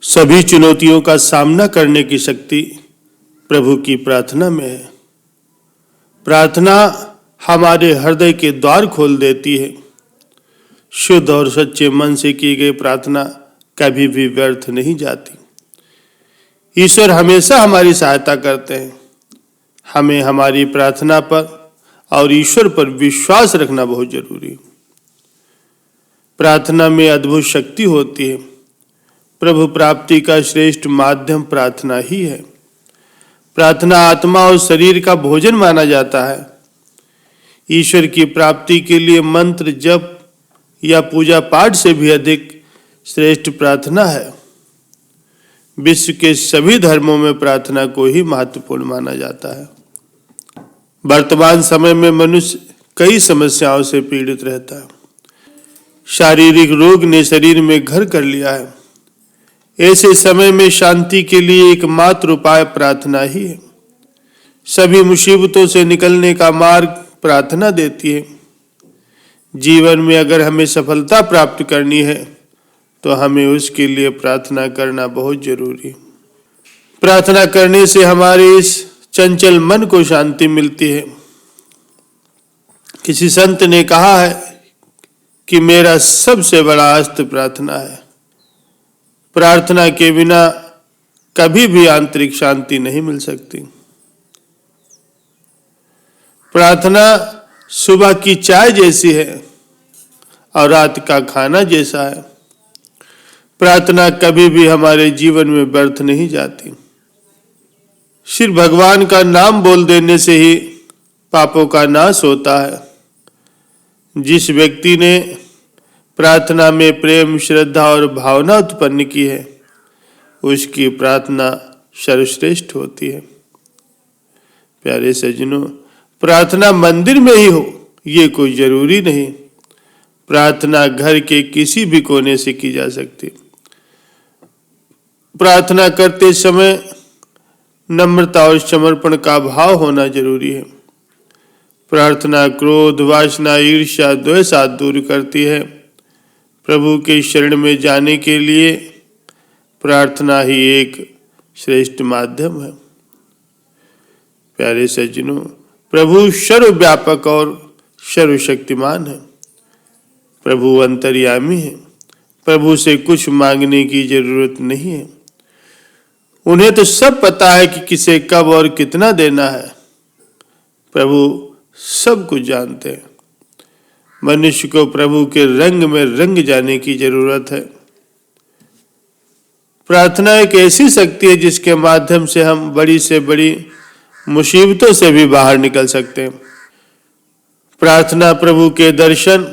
सभी चुनौतियों का सामना करने की शक्ति प्रभु की प्रार्थना में है। प्रार्थना हमारे हृदय के द्वार खोल देती है। शुद्ध और सच्चे मन से की गई प्रार्थना कभी भी व्यर्थ नहीं जाती। ईश्वर हमेशा हमारी सहायता करते हैं। हमें हमारी प्रार्थना पर और ईश्वर पर विश्वास रखना बहुत जरूरी है। प्रार्थना में अद्भुत शक्ति होती है। प्रभु प्राप्ति का श्रेष्ठ माध्यम प्रार्थना ही है। प्रार्थना आत्मा और शरीर का भोजन माना जाता है। ईश्वर की प्राप्ति के लिए मंत्र जप या पूजा पाठ से भी अधिक श्रेष्ठ प्रार्थना है। विश्व के सभी धर्मों में प्रार्थना को ही महत्वपूर्ण माना जाता है। वर्तमान समय में मनुष्य कई समस्याओं से पीड़ित रहता है। शारीरिक रोग ने शरीर में घर कर लिया है। ऐसे समय में शांति के लिए एकमात्र उपाय प्रार्थना ही है। सभी मुसीबतों से निकलने का मार्ग प्रार्थना देती है। जीवन में अगर हमें सफलता प्राप्त करनी है तो हमें उसके लिए प्रार्थना करना बहुत जरूरी है। प्रार्थना करने से हमारे इस चंचल मन को शांति मिलती है। किसी संत ने कहा है कि मेरा सबसे बड़ा अस्त्र प्रार्थना है। प्रार्थना के बिना कभी भी आंतरिक शांति नहीं मिल सकती। प्रार्थना सुबह की चाय जैसी है और रात का खाना जैसा है। प्रार्थना कभी भी हमारे जीवन में व्यर्थ नहीं जाती। सिर्फ भगवान का नाम बोल देने से ही पापों का नाश होता है। जिस व्यक्ति ने प्रार्थना में प्रेम, श्रद्धा और भावना उत्पन्न की है उसकी प्रार्थना सर्वश्रेष्ठ होती है। प्यारे सज्जनों, प्रार्थना मंदिर में ही हो ये कोई जरूरी नहीं। प्रार्थना घर के किसी भी कोने से की जा सकती। प्रार्थना करते समय नम्रता और समर्पण का भाव होना जरूरी है। प्रार्थना क्रोध, वासना, ईर्ष्या, द्वेष आदि दूर करती है। प्रभु के शरण में जाने के लिए प्रार्थना ही एक श्रेष्ठ माध्यम है। प्यारे सज्जनों, प्रभु सर्वव्यापक और सर्वशक्तिमान है। प्रभु अंतर्यामी है। प्रभु से कुछ मांगने की जरूरत नहीं है। उन्हें तो सब पता है कि किसे कब और कितना देना है। प्रभु सब कुछ जानते हैं। मनुष्य को प्रभु के रंग में रंग जाने की जरूरत है। प्रार्थना एक ऐसी शक्ति है जिसके माध्यम से हम बड़ी से बड़ी मुसीबतों से भी बाहर निकल सकते हैं। प्रार्थना प्रभु के दर्शन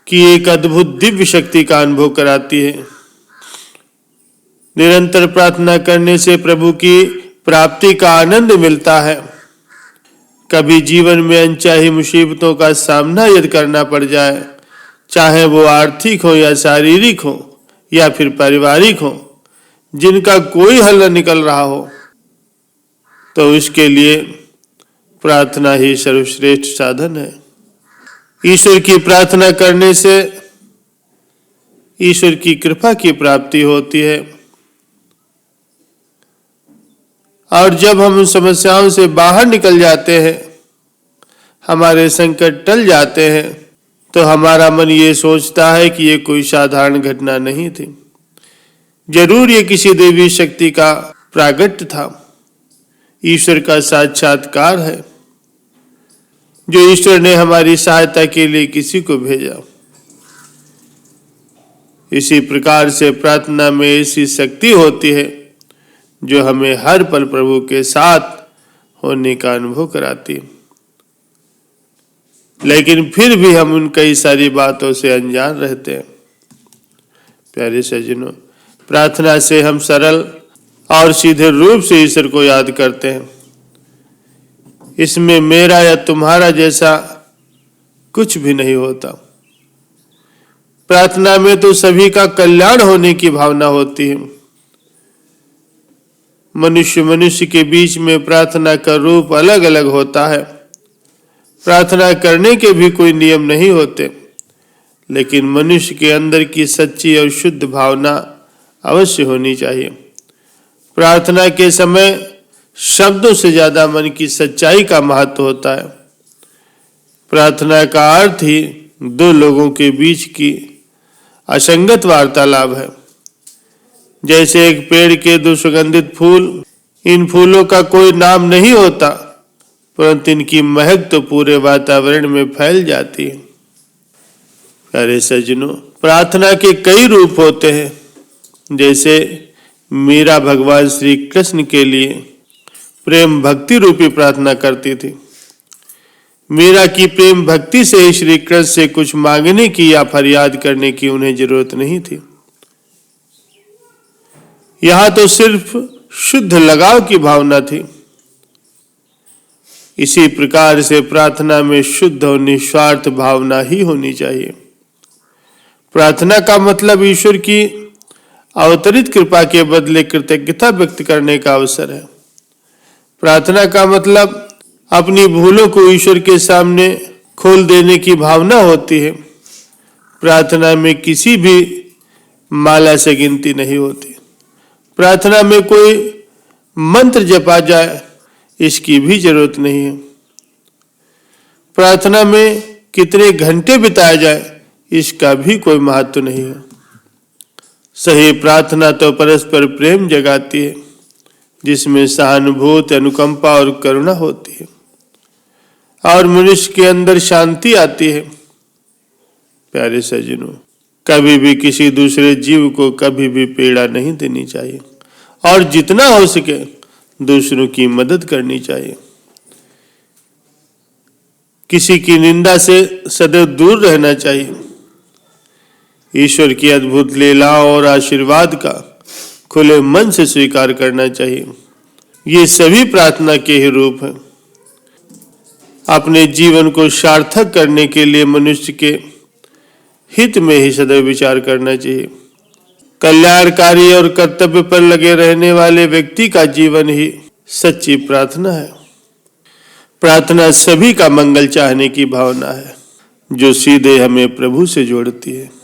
की एक अद्भुत दिव्य शक्ति का अनुभव कराती है। निरंतर प्रार्थना करने से प्रभु की प्राप्ति का आनंद मिलता है। कभी जीवन में अनचाही मुसीबतों का सामना यदि करना पड़ जाए, चाहे वो आर्थिक हो या शारीरिक हो या फिर पारिवारिक हो, जिनका कोई हल न निकल रहा हो, तो उसके लिए प्रार्थना ही सर्वश्रेष्ठ साधन है। ईश्वर की प्रार्थना करने से ईश्वर की कृपा की प्राप्ति होती है। और जब हम उन समस्याओं से बाहर निकल जाते हैं, हमारे संकट टल जाते हैं, तो हमारा मन ये सोचता है कि ये कोई साधारण घटना नहीं थी। जरूर ये किसी देवी शक्ति का प्रागट्य था। ईश्वर का साक्षात्कार है जो ईश्वर ने हमारी सहायता के लिए किसी को भेजा। इसी प्रकार से प्रार्थना में ऐसी शक्ति होती है जो हमें हर पल प्रभु के साथ होने का अनुभव कराती है। लेकिन फिर भी हम उन कई सारी बातों से अनजान रहते हैं। प्यारे सज्जनों, प्रार्थना से हम सरल और सीधे रूप से ईश्वर को याद करते हैं। इसमें मेरा या तुम्हारा जैसा कुछ भी नहीं होता। प्रार्थना में तो सभी का कल्याण होने की भावना होती है। मनुष्य के बीच में प्रार्थना का रूप अलग अलग होता है। प्रार्थना करने के भी कोई नियम नहीं होते, लेकिन मनुष्य के अंदर की सच्ची और शुद्ध भावना अवश्य होनी चाहिए। प्रार्थना के समय शब्दों से ज्यादा मन की सच्चाई का महत्व होता है। प्रार्थना का अर्थ ही दो लोगों के बीच की असंगत वार्तालाप है। जैसे एक पेड़ के दो सुगंधित फूल, इन फूलों का कोई नाम नहीं होता, परंतु इनकी महक तो पूरे वातावरण में फैल जाती है। प्यारे सज्जनों, प्रार्थना के कई रूप होते हैं। जैसे मीरा भगवान श्री कृष्ण के लिए प्रेम भक्ति रूपी प्रार्थना करती थी। मीरा की प्रेम भक्ति से ही श्री कृष्ण से कुछ मांगने की या फरियाद करने की उन्हें जरूरत नहीं थी। यहां तो सिर्फ शुद्ध लगाव की भावना थी। इसी प्रकार से प्रार्थना में शुद्ध और निस्वार्थ भावना ही होनी चाहिए। प्रार्थना का मतलब ईश्वर की अवतरित कृपा के बदले कृतज्ञता व्यक्त करने का अवसर है। प्रार्थना का मतलब अपनी भूलों को ईश्वर के सामने खोल देने की भावना होती है। प्रार्थना में किसी भी माला से गिनती नहीं होती। प्रार्थना में कोई मंत्र जपा जाए इसकी भी जरूरत नहीं है। प्रार्थना में कितने घंटे बिताया जाए इसका भी कोई महत्व नहीं है। सही प्रार्थना तो परस्पर प्रेम जगाती है, जिसमें सहानुभूति, अनुकंपा और करुणा होती है और मनुष्य के अंदर शांति आती है। प्यारे सज्जनों, कभी भी किसी दूसरे जीव को कभी भी पीड़ा नहीं देनी चाहिए और जितना हो सके दूसरों की मदद करनी चाहिए। किसी की निंदा से सदैव दूर रहना चाहिए। ईश्वर की अद्भुत लीलाओं और आशीर्वाद का खुले मन से स्वीकार करना चाहिए। ये सभी प्रार्थना के ही रूप हैं। अपने जीवन को सार्थक करने के लिए मनुष्य के हित में ही सदैव विचार करना चाहिए। कल्याणकारी और कर्तव्य पर लगे रहने वाले व्यक्ति का जीवन ही सच्ची प्रार्थना है। प्रार्थना सभी का मंगल चाहने की भावना है, जो सीधे हमें प्रभु से जोड़ती है।